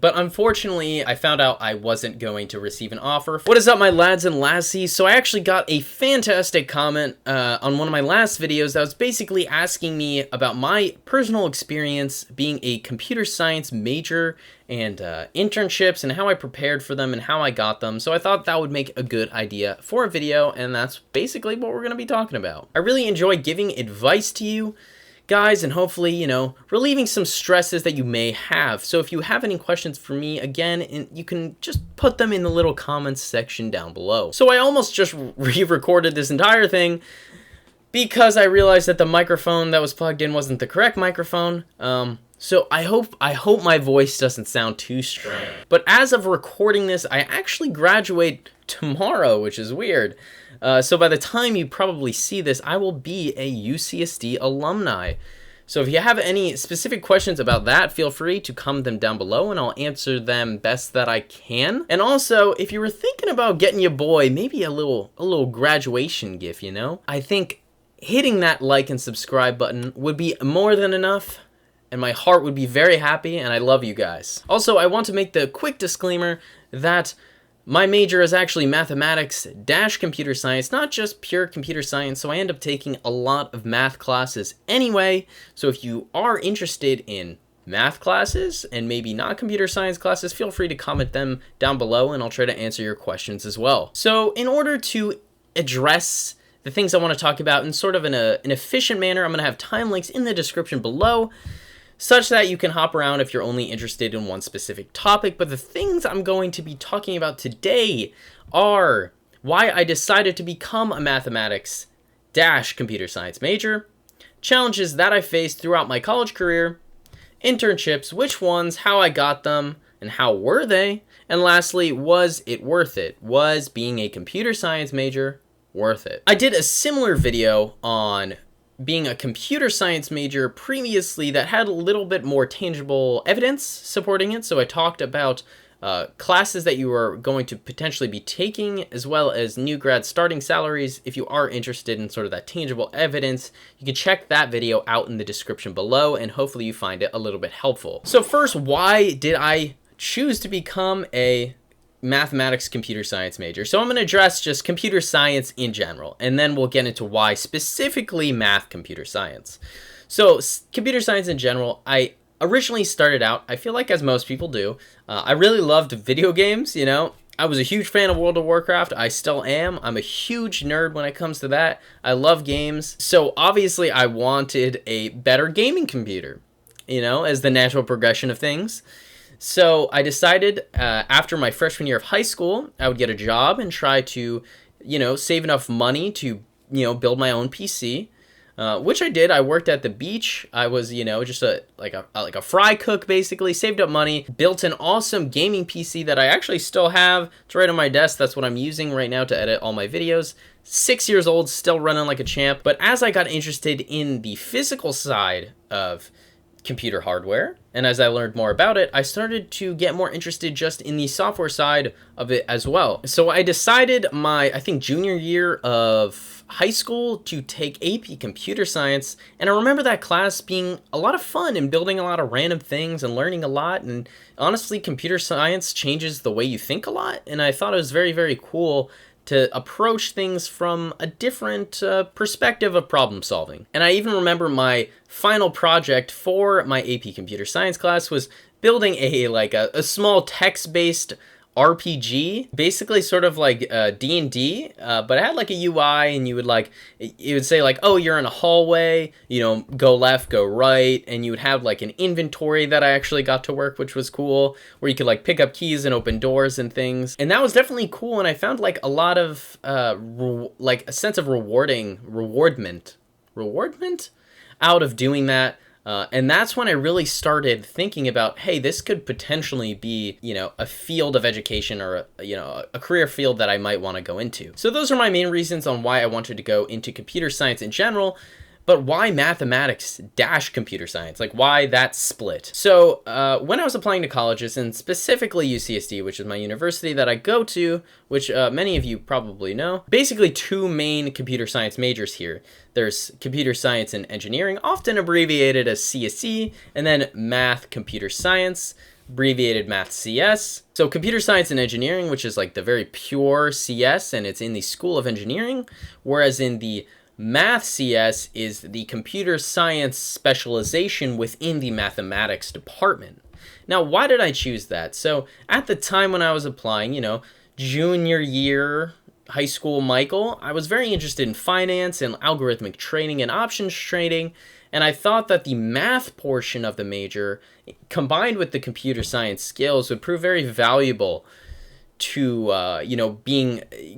But unfortunately, I found out I wasn't going to receive an offer. What is up, my lads and lassies? So I actually got a fantastic comment on one of my last videos that was basically asking me about my personal experience being a computer science major and internships and how I prepared for them and how I got them. So I thought that would make a good idea for a video, and that's basically what we're going to be talking about. I really enjoy giving advice to you guys, and hopefully, you know, relieving some stresses that you may have. So if you have any questions for me, again, you can just put them in the little comments section down below. So I almost just re-recorded this entire thing because I realized that the microphone that was plugged in wasn't the correct microphone. So I hope my voice doesn't sound too strange. But as of recording this, I actually graduate tomorrow, which is weird. So by the time you probably see this, I will be a UCSD alumni. So if you have any specific questions about that, feel free to comment them down below and I'll answer them best that I can. And also, if you were thinking about getting your boy maybe a little graduation gift, you know, I think hitting that like and subscribe button would be more than enough, and my heart would be very happy, and I love you guys. Also, I want to make the quick disclaimer that my major is actually mathematics-computer science, not just pure computer science, so I end up taking a lot of math classes anyway. So if you are interested in math classes and maybe not computer science classes, feel free to comment them down below and I'll try to answer your questions as well. So in order to address the things I want to talk about in sort of an efficient manner, I'm going to have time links in the description below, such that you can hop around if you're only interested in one specific topic. But the things I'm going to be talking about today are why I decided to become a mathematics-computer science major, challenges that I faced throughout my college career, internships, which ones, how I got them, and how were they, and lastly, was it worth it? Was being a computer science major worth it? I did a similar video on being a computer science major previously that had a little bit more tangible evidence supporting it. So I talked about classes that you are going to potentially be taking, as well as new grad starting salaries. If you are interested in sort of that tangible evidence, you can check that video out in the description below, and hopefully you find it a little bit helpful. So first, why did I choose to become a mathematics computer science major? So I'm going to address just computer science in general, and then we'll get into why specifically math computer science. So computer science in general, I originally started out, I feel like as most people do, I really loved video games, you know. I was a huge fan of World of Warcraft. I still am. I'm a huge nerd when it comes to that. I love games. So obviously I wanted a better gaming computer, you know, as the natural progression of things. So I decided after my freshman year of high school, I would get a job and try to, you know, save enough money to, you know, build my own PC, which I did. I worked at the beach. I was, you know, just like a fry cook, basically. Saved up money, built an awesome gaming PC that I actually still have. It's right on my desk. That's what I'm using right now to edit all my videos. 6 years old, still running like a champ. But as I got interested in the physical side of computer hardware, and as I learned more about it, I started to get more interested just in the software side of it as well. So I decided I think junior year of high school to take AP computer science, and I remember that class being a lot of fun and building a lot of random things and learning a lot, and honestly, computer science changes the way you think a lot, and I thought it was very, very cool to approach things from a different perspective of problem solving. And I even remember my final project for my AP Computer Science class was building a small text-based RPG, basically sort of like D&D, but it had like a UI, and you would say like, oh, you're in a hallway, you know, go left, go right, and you would have like an inventory that I actually got to work, which was cool, where you could like pick up keys and open doors and things, and that was definitely cool, and I found like a lot of like a sense of rewardment out of doing that. And that's when I really started thinking about, hey, this could potentially be, you know, a field of education or, a career field that I might want to go into. So those are my main reasons on why I wanted to go into computer science in general. But why mathematics-computer science? Like, why that split? So when I was applying to colleges, and specifically UCSD, which is my university that I go to, which many of you probably know, basically two main computer science majors here. There's computer science and engineering, often abbreviated as CSE, and then math computer science, abbreviated Math CS. So computer science and engineering, which is like the very pure CS, and it's in the School of Engineering, whereas in the Math CS is the computer science specialization within the mathematics department. Now, why did I choose that? So at the time when I was applying, junior year high school Michael, I was very interested in finance and algorithmic trading and options trading, and I thought that the math portion of the major, combined with the computer science skills, would prove very valuable to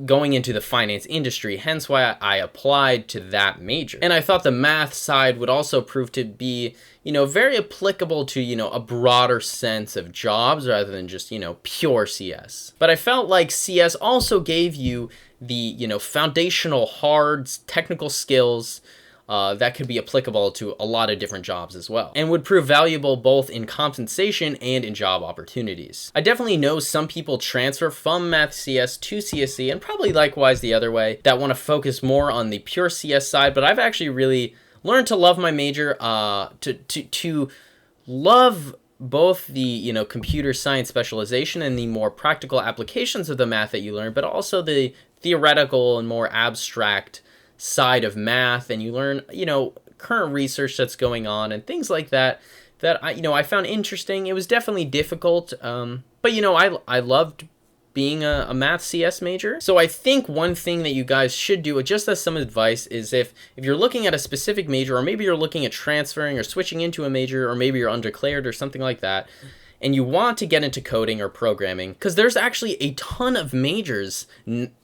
going into the finance industry, hence why I applied to that major. And I thought the math side would also prove to be very applicable to a broader sense of jobs rather than just pure CS. But I felt like CS also gave you the foundational hard technical skills that could be applicable to a lot of different jobs as well, and would prove valuable both in compensation and in job opportunities. I definitely know some people transfer from Math CS to CSE, and probably likewise the other way, that want to focus more on the pure CS side, but I've actually really learned to love my major, to love both the computer science specialization and the more practical applications of the math that you learn, but also the theoretical and more abstract side of math, and you learn current research that's going on and things like that I found interesting. It was definitely difficult, but I loved being a math CS major. So I think one thing that you guys should do, just as some advice, is if you're looking at a specific major, or maybe you're looking at transferring or switching into a major, or maybe you're undeclared or something like that, and you want to get into coding or programming, because there's actually a ton of majors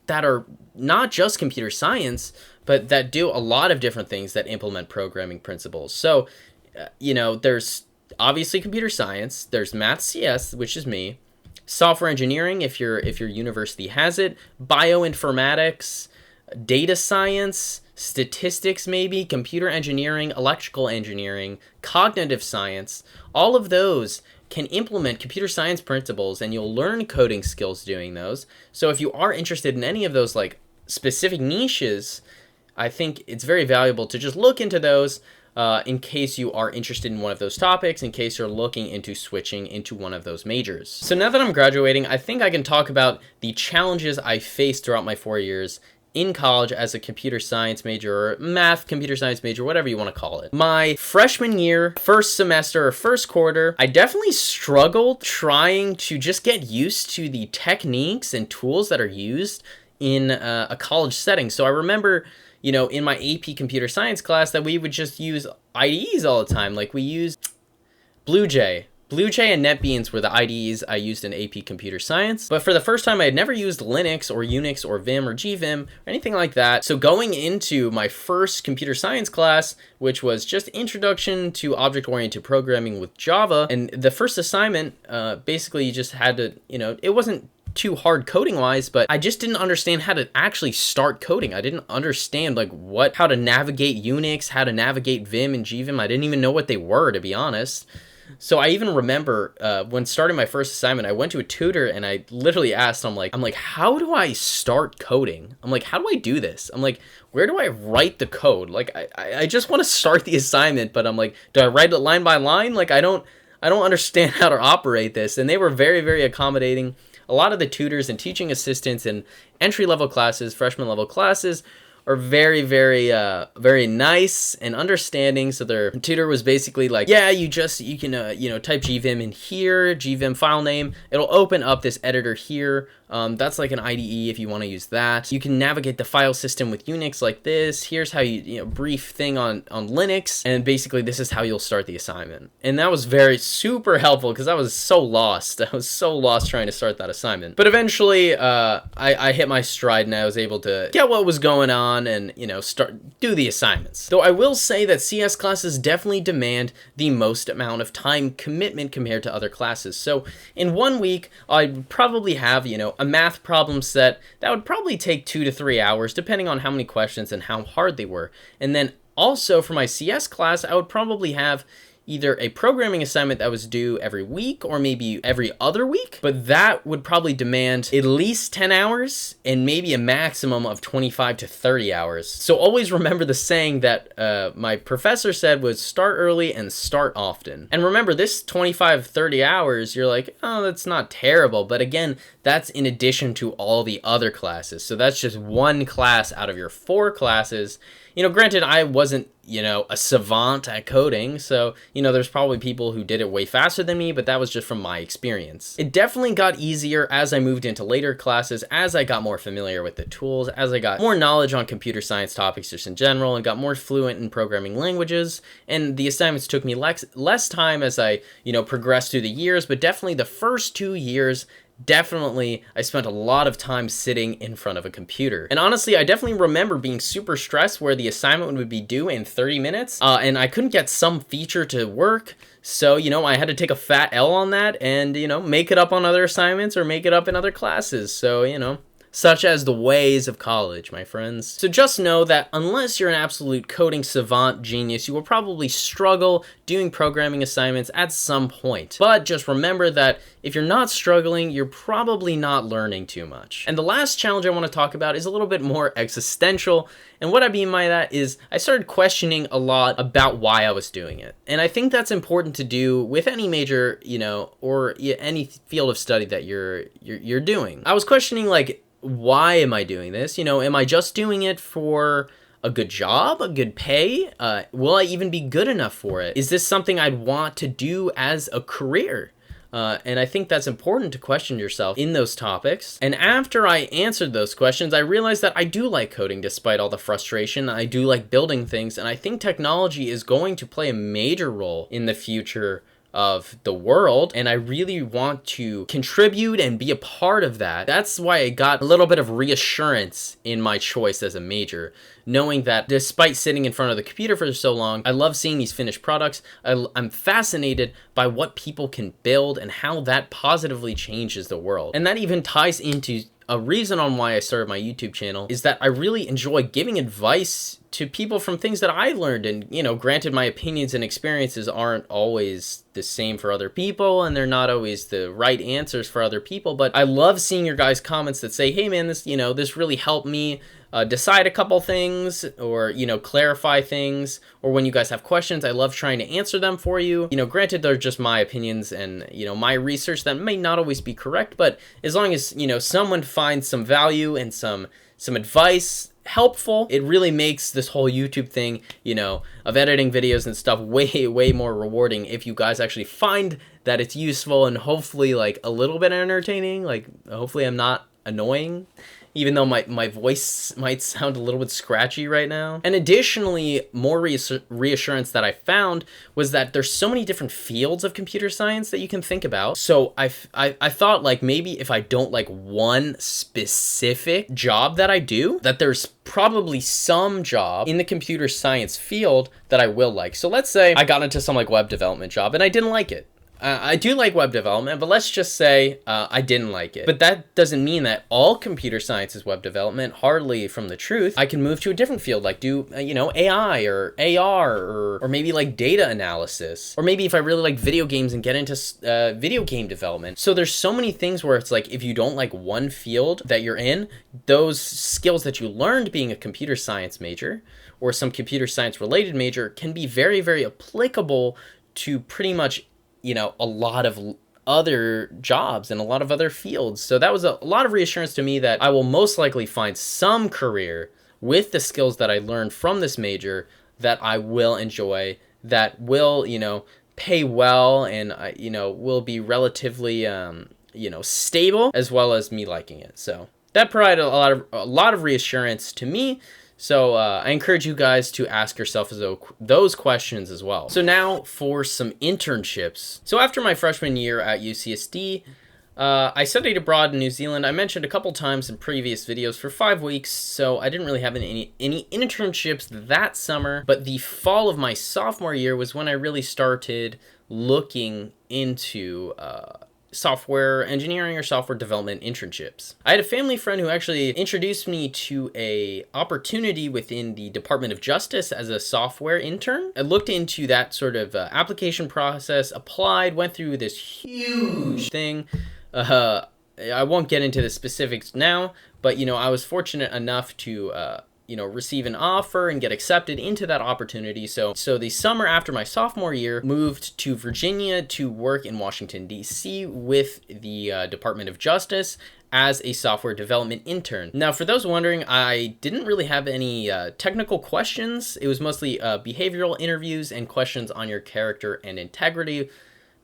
that are not just computer science, but that do a lot of different things that implement programming principles. So, there's obviously computer science, there's Math CS, which is me, software engineering if your university has it, bioinformatics, data science, statistics maybe, computer engineering, electrical engineering, cognitive science. All of those can implement computer science principles, and you'll learn coding skills doing those. So if you are interested in any of those like specific niches, I think it's very valuable to just look into those in case you are interested in one of those topics, in case you're looking into switching into one of those majors. So now that I'm graduating, I think I can talk about the challenges I faced throughout my 4 years in college as a computer science major, or math computer science major, whatever you want to call it. My freshman year, first semester or first quarter, I definitely struggled trying to just get used to the techniques and tools that are used in a college setting. So I remember, in my AP computer science class, that we would just use IDEs all the time. Like we used BlueJ and NetBeans were the IDEs I used in AP Computer Science. But for the first time, I had never used Linux or Unix or Vim or GVim or anything like that. So going into my first computer science class, which was just Introduction to Object-Oriented Programming with Java, and the first assignment, basically you just had to, it wasn't too hard coding wise, but I just didn't understand how to actually start coding. I didn't understand how to navigate Unix, how to navigate Vim and GVim. I didn't even know what they were, to be honest. So I even remember when starting my first assignment, I went to a tutor and I literally asked, I'm like, how do I start coding? I'm like, how do I do this? I'm like, where do I write the code? Like, I just want to start the assignment, but I'm like, do I write it line by line? Like, I don't understand how to operate this. And they were very, very accommodating. A lot of the tutors and teaching assistants in entry-level classes, freshman-level classes, are very, very, very nice and understanding. So their tutor was basically like, yeah, you can, type GVim in here, GVim file name. It'll open up this editor here. That's like an IDE if you want to use that. You can navigate the file system with Unix like this. Here's how you brief thing on Linux. And basically this is how you'll start the assignment. And that was super helpful because I was so lost. I was so lost trying to start that assignment. But eventually, I hit my stride and I was able to get what was going on and do the assignments. Though I will say that CS classes definitely demand the most amount of time commitment compared to other classes. So in 1 week, I'd probably have a math problem set that would probably take 2 to 3 hours depending on how many questions and how hard they were. And then also for my CS class, I would probably have either a programming assignment that was due every week or maybe every other week, but that would probably demand at least 10 hours and maybe a maximum of 25 to 30 hours. So always remember the saying that my professor said was start early and start often. And remember, this 25, 30 hours, you're like, oh, that's not terrible. But again, that's in addition to all the other classes. So that's just one class out of your 4 classes. You know, granted, I wasn't, you know, a savant at coding, so, you know, there's probably people who did it way faster than me, but that was just from my experience. It definitely got easier as I moved into later classes, as I got more familiar with the tools, as I got more knowledge on computer science topics just in general, and got more fluent in programming languages, and the assignments took me less time as I, you know, progressed through the years, but definitely the first 2 years, definitely, I spent a lot of time sitting in front of a computer. And honestly, I definitely remember being super stressed where the assignment would be due in 30 minutes, and I couldn't get some feature to work. So, you know, I had to take a fat L on that and, you know, make it up on other assignments or make it up in other classes. So, you know, such as the ways of college, my friends. So just know that unless you're an absolute coding savant genius, you will probably struggle doing programming assignments at some point. But just remember that if you're not struggling, you're probably not learning too much. And the last challenge I want to talk about is a little bit more existential. And what I mean by that is I started questioning a lot about why I was doing it. And I think that's important to do with any major, you know, or any field of study that you're doing. I was questioning, like, why am I doing this? You know, am I just doing it for a good job, a good pay? Will I even be good enough for it? Is this something I'd want to do as a career? And I think that's important to question yourself in those topics. And after I answered those questions, I realized that I do like coding despite all the frustration. I do like building things, and I think technology is going to play a major role in the future of the world, and I really want to contribute and be a part of that. That's why I got a little bit of reassurance in my choice as a major, knowing that despite sitting in front of the computer for so long, I love seeing these finished products. I'm fascinated by what people can build and how that positively changes the world. And that even ties into a reason on why I started my YouTube channel, is that I really enjoy giving advice to people from things that I learned. And, you know, granted, my opinions and experiences aren't always the same for other people, and they're not always the right answers for other people, but I love seeing your guys' comments that say, hey man, this, you know, this really helped me decide a couple things, or, you know, clarify things, or when you guys have questions, I love trying to answer them for you. You know, granted, they're just my opinions and, you know, my research that may not always be correct, but as long as, you know, someone finds some value and some advice helpful, it really makes this whole YouTube thing, you know, of editing videos and stuff way more rewarding if you guys actually find that it's useful and hopefully like a little bit entertaining. Like, hopefully I'm not annoying, even though my voice might sound a little bit scratchy right now. And additionally, more reassurance that I found was that there's so many different fields of computer science that you can think about. So I thought, like, maybe if I don't like one specific job that I do, that there's probably some job in the computer science field that I will like. So let's say I got into some like web development job and I didn't like it. I do like web development, but let's just say I didn't like it. But that doesn't mean that all computer science is web development. Hardly from the truth. I can move to a different field, like do, you know, AI or AR or maybe like data analysis. Or maybe if I really like video games and get into video game development. So there's so many things where it's like if you don't like one field that you're in, those skills that you learned being a computer science major or some computer science related major can be very applicable to pretty much, you know, a lot of other jobs and a lot of other fields. So that was a lot of reassurance to me that I will most likely find some career with the skills that I learned from this major that I will enjoy, that will, you know, pay well, and you know, will be relatively you know, stable, as well as me liking it. So that provided a lot of reassurance to me. So I encourage you guys to ask yourself those questions as well. So now for some internships. So after my freshman year at UCSD, I studied abroad in New Zealand. I mentioned a couple times in previous videos for 5 weeks, so I didn't really have any internships that summer. But the fall of my sophomore year was when I really started looking into software engineering or software development internships. I had a family friend who actually introduced me to a opportunity within the Department of Justice as a software intern. I looked into that sort of application process, applied, went through this huge thing. I won't get into the specifics now, but I was fortunate enough to receive an offer and get accepted into that opportunity. So the summer after my sophomore year, moved to Virginia to work in Washington, D.C. with the Department of Justice as a software development intern. Now, for those wondering, I didn't really have any technical questions. It was mostly behavioral interviews and questions on your character and integrity,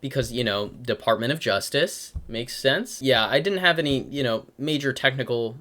because, Department of Justice makes sense. Yeah, I didn't have any, major technical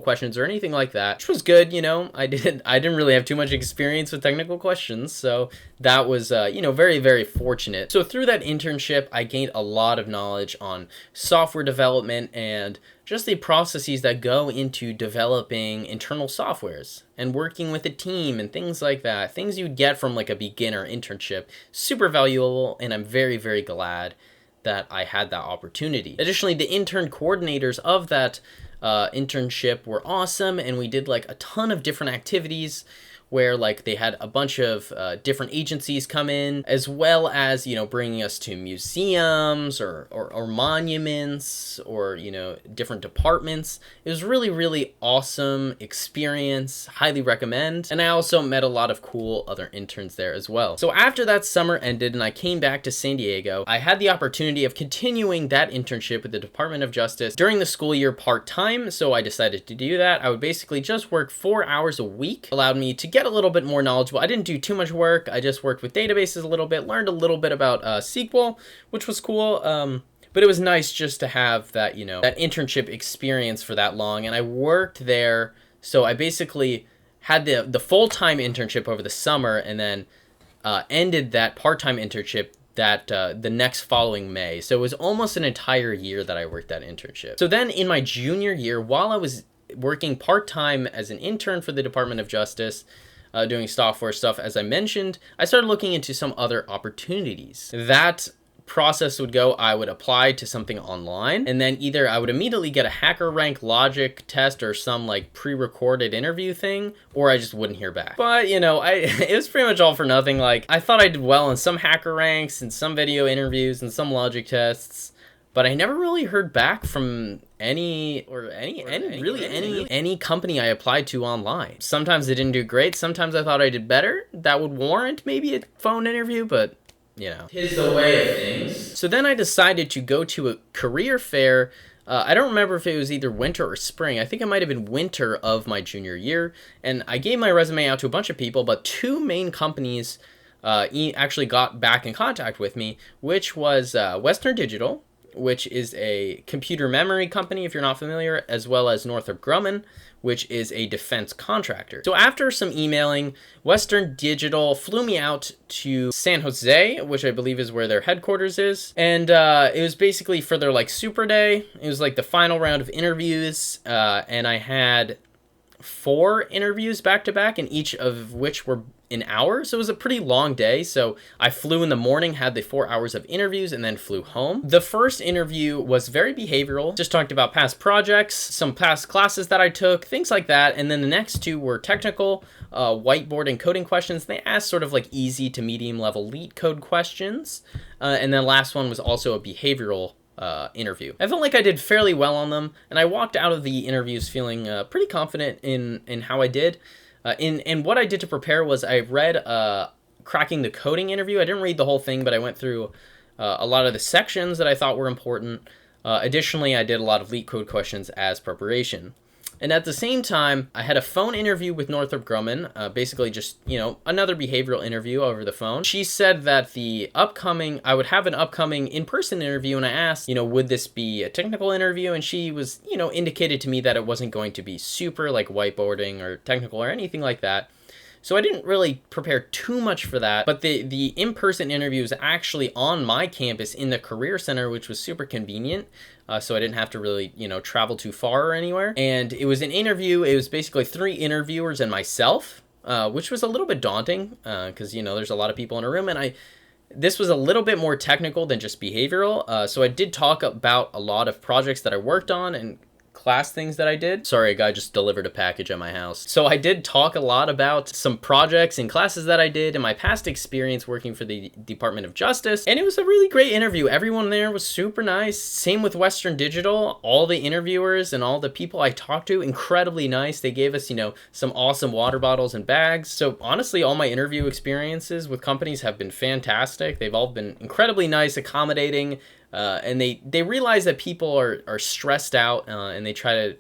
questions or anything like that, which was good. I didn't really have too much experience with technical questions, so that was very, very fortunate. So through that internship, I gained a lot of knowledge on software development and just the processes that go into developing internal softwares and working with a team and things like that. Things you'd get from like a beginner internship. Super valuable, and I'm very, very glad that I had that opportunity. Additionally, the intern coordinators of that internship were awesome, and we did like a ton of different activities where like they had a bunch of different agencies come in, as well as bringing us to museums or monuments or different departments. It was really, really awesome experience. Highly recommend. And I also met a lot of cool other interns there as well. So after that summer ended and I came back to San Diego, I had the opportunity of continuing that internship with the Department of Justice during the school year part-time. So I decided to do that. I would basically just work 4 hours a week. Allowed me to get a little bit more knowledgeable. I didn't do too much work. I just worked with databases a little bit, learned a little bit about SQL, which was cool. But it was nice just to have that, that internship experience for that long. And I worked there. So I basically had the full-time internship over the summer, and then ended that part-time internship that the next following May. So it was almost an entire year that I worked that internship. So then in my junior year, while I was working part-time as an intern for the Department of Justice, doing software stuff, as I mentioned, I started looking into some other opportunities. That process would go, I would apply to something online, and then either I would immediately get a HackerRank logic test or some like pre-recorded interview thing, or I just wouldn't hear back. But it was pretty much all for nothing. Like, I thought I did well in some HackerRanks and some video interviews and some logic tests, but I never really heard back from any company I applied to online. Sometimes they didn't do great. Sometimes I thought I did better. That would warrant maybe a phone interview, but tis the way of things. So then I decided to go to a career fair. I don't remember if it was either winter or spring. I think it might have been winter of my junior year. And I gave my resume out to a bunch of people, but two main companies actually got back in contact with me, which was Western Digital, which is a computer memory company, if you're not familiar, as well as Northrop Grumman, which is a defense contractor. So after some emailing, Western Digital flew me out to San Jose, which I believe is where their headquarters is. And it was basically for their like super day. It was like the final round of interviews, and I had 4 interviews back to back, and each of which were an hour. So it was a pretty long day. So I flew in the morning, had the 4 hours of interviews, and then flew home. The first interview was very behavioral, just talked about past projects, some past classes that I took, things like that. And then the next 2 were technical, whiteboard and coding questions. They asked sort of like easy to medium level leet code questions. And then last one was also a behavioral interview. I felt like I did fairly well on them, and I walked out of the interviews feeling pretty confident in how I did. And what I did to prepare was I read Cracking the Coding interview. I didn't read the whole thing, but I went through a lot of the sections that I thought were important. Additionally, I did a lot of leet code questions as preparation. And at the same time, I had a phone interview with Northrop Grumman, basically just, another behavioral interview over the phone. She said that I would have an upcoming in-person interview, and I asked, would this be a technical interview? And she was, indicated to me that it wasn't going to be super like whiteboarding or technical or anything like that. So I didn't really prepare too much for that, but the in-person interview was actually on my campus in the Career Center, which was super convenient. So I didn't have to really, travel too far or anywhere. And it was an interview. It was basically 3 interviewers and myself, which was a little bit daunting because, there's a lot of people in a room. And This was a little bit more technical than just behavioral. So I did talk about a lot of projects that I worked on and class things that I did. Sorry, a guy just delivered a package at my house. So I did talk a lot about some projects and classes that I did and my past experience working for the Department of Justice. And it was a really great interview. Everyone there was super nice. Same with Western Digital. All the interviewers and all the people I talked to, incredibly nice. They gave us, some awesome water bottles and bags. So honestly, all my interview experiences with companies have been fantastic. They've all been incredibly nice, accommodating, and they realize that people are stressed out, and they try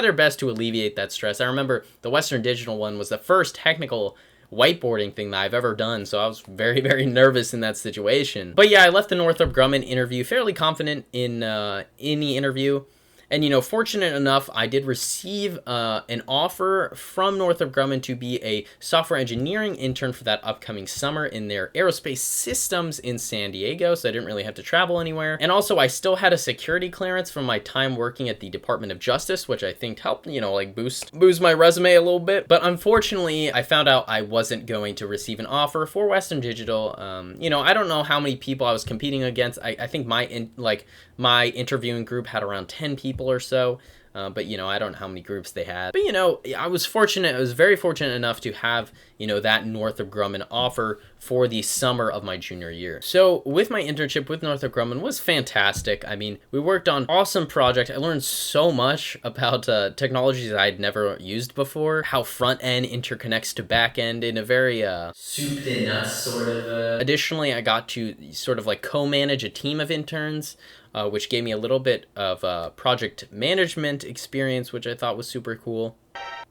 their best to alleviate that stress. I remember the Western Digital one was the first technical whiteboarding thing that I've ever done, so I was very, very nervous in that situation. But yeah, I left the Northrop Grumman interview fairly confident in the interview. And, fortunate enough, I did receive an offer from Northrop Grumman to be a software engineering intern for that upcoming summer in their aerospace systems in San Diego, so I didn't really have to travel anywhere. And also, I still had a security clearance from my time working at the Department of Justice, which I think helped, boost my resume a little bit. But unfortunately, I found out I wasn't going to receive an offer for Western Digital. I don't know how many people I was competing against. I think my interviewing group had around 10 people or so, but I don't know how many groups they had. But I was very fortunate enough to have that Northrop Grumman offer for the summer of my junior year. So with my internship with Northrop Grumman was fantastic. I mean, we worked on awesome project. I learned so much about technologies that I'd never used before, how front end interconnects to back end in a very soup to nuts sort of. Additionally, I got to sort of co-manage a team of interns, which gave me a little bit of project management experience, which I thought was super cool.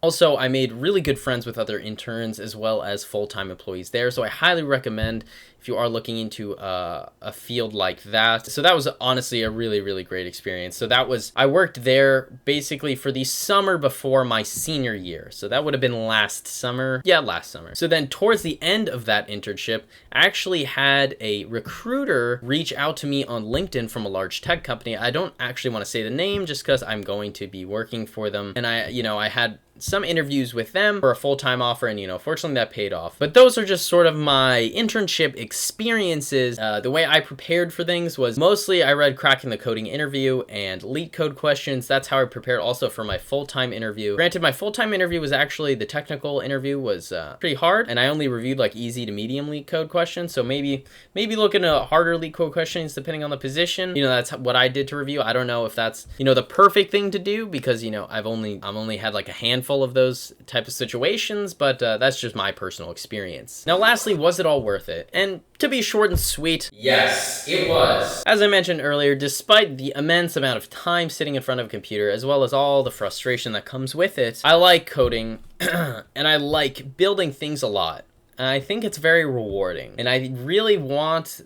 Also, I made really good friends with other interns as well as full-time employees there, so I highly recommend if you are looking into a field like that. So that was honestly a really, really great experience. So I worked there basically for the summer before my senior year. So that would have been last summer. Yeah, last summer. So then towards the end of that internship, I actually had a recruiter reach out to me on LinkedIn from a large tech company. I don't actually want to say the name just because I'm going to be working for them. And I had some interviews with them for a full-time offer, and fortunately that paid off. But those are just sort of my internship experiences. The way I prepared for things was mostly I read Cracking the Coding interview and Leet Code questions. That's how I prepared also for my full-time interview. Granted, my full-time interview was actually, the technical interview was pretty hard, and I only reviewed easy to medium Leet Code questions, so maybe look into harder Leet Code questions depending on the position. That's what I did to review. I don't know if that's the perfect thing to do, because I've only had a handful of those type of situations, but that's just my personal experience. Now lastly, was it all worth it? And to be short and sweet, yes, it was. As I mentioned earlier, despite the immense amount of time sitting in front of a computer, as well as all the frustration that comes with it, I like coding and I like building things a lot. And I think it's very rewarding. And I really want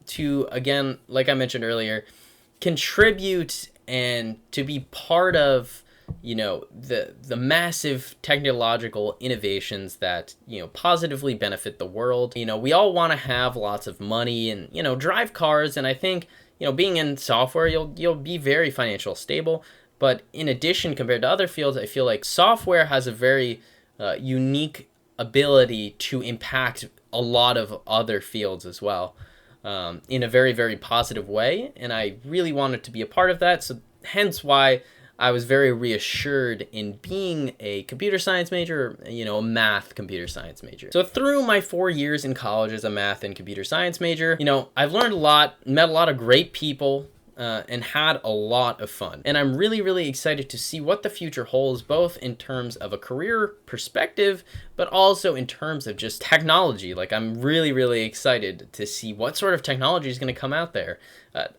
to, again, like I mentioned earlier, contribute and to be part of the massive technological innovations that positively benefit the world. We all want to have lots of money and drive cars, and I think being in software, you'll be very financially stable. But in addition, compared to other fields, I feel like software has a very unique ability to impact a lot of other fields as well, in a very, very positive way, and I really wanted to be a part of that. So hence why I was very reassured in being a computer science major, a math computer science major. So through my 4 years in college as a math and computer science major, I've learned a lot, met a lot of great people, and had a lot of fun. And I'm really, really excited to see what the future holds, both in terms of a career perspective, but also in terms of just technology. I'm really, really excited to see what sort of technology is going to come out there.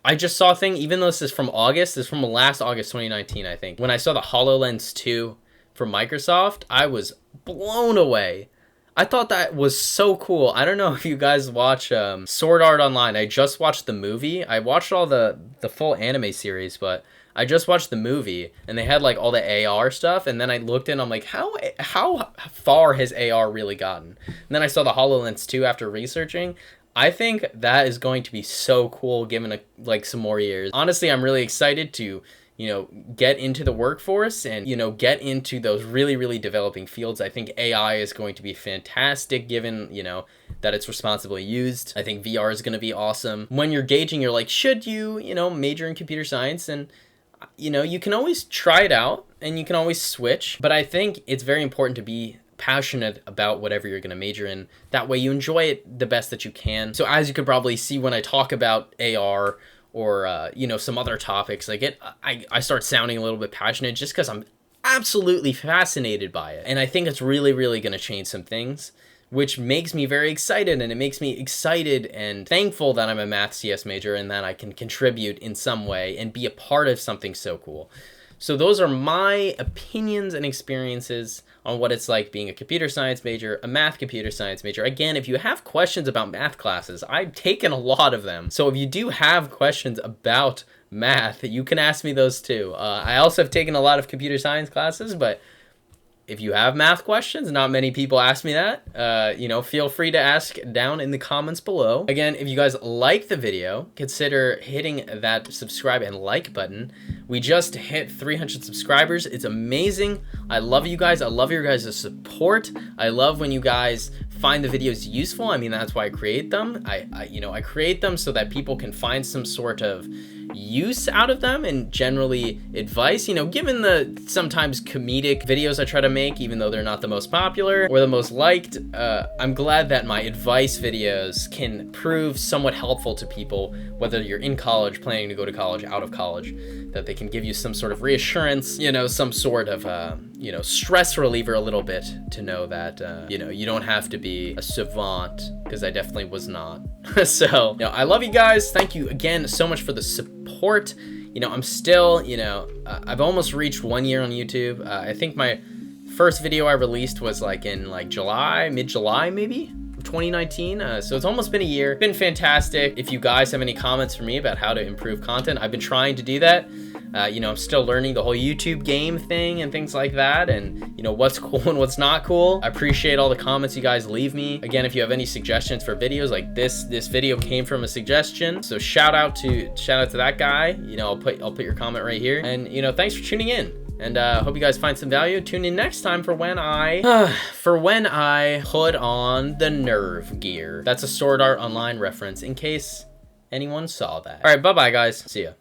I just saw a thing, even though this is from last August 2019, I think. When I saw the HoloLens 2 from Microsoft, I was blown away. I thought that was so cool. I don't know if you guys watch Sword Art Online. I just watched the movie. I watched all the full anime series, but I just watched the movie, and they had all the AR stuff, and then I looked in, I'm like, how far has AR really gotten? And then I saw the HoloLens 2 after researching. I think that is going to be so cool given some more years. Honestly, I'm really excited to get into the workforce and, get into those really, really developing fields. I think AI is going to be fantastic given, that it's responsibly used. I think VR is going to be awesome. When you're gauging, you're like, should you, major in computer science? And, you can always try it out and you can always switch. But I think it's very important to be passionate about whatever you're going to major in. That way you enjoy it the best that you can. So as you could probably see when I talk about AR or, some other topics, I start sounding a little bit passionate just because I'm absolutely fascinated by it. And I think it's really, really going to change some things, which makes me very excited. And it makes me excited and thankful that I'm a math CS major and that I can contribute in some way and be a part of something so cool. So those are my opinions and experiences on what it's like being a computer science major, a math computer science major. Again, if you have questions about math classes, I've taken a lot of them. So if you do have questions about math, you can ask me those too. I also have taken a lot of computer science classes, but if you have math questions, not many people ask me that, feel free to ask down in the comments below. Again, if you guys like the video, consider hitting that subscribe and like button. We just hit 300 subscribers. It's amazing. I love you guys. I love your guys' support. I love when you guys find the videos useful. I mean, that's why I create them. I create them so that people can find some sort of use out of them and generally advice, given the sometimes comedic videos I try to make, even though they're not the most popular or the most liked. I'm glad that my advice videos can prove somewhat helpful to people, whether you're in college, planning to go to college, out of college, that they can give you some sort of reassurance, some sort of, stress reliever a little bit to know that, you don't have to be a savant, because I definitely was not. So, I love you guys. Thank you again so much for the support. I'm still, I've almost reached 1 year on YouTube. I think my first video I released was in July, mid-July maybe, of 2019. So it's almost been a year. It's been fantastic. If you guys have any comments for me about how to improve content, I've been trying to do that. I'm still learning the whole YouTube game thing and things like that, and what's cool and what's not cool. I appreciate all the comments you guys leave me. Again, if you have any suggestions for videos like this video came from a suggestion, so shout out to that guy. I'll put your comment right here, and thanks for tuning in. And hope you guys find some value. Tune in next time for when I put on the nerve gear. That's a Sword Art Online reference in case anyone saw that. All right, bye-bye guys. See ya.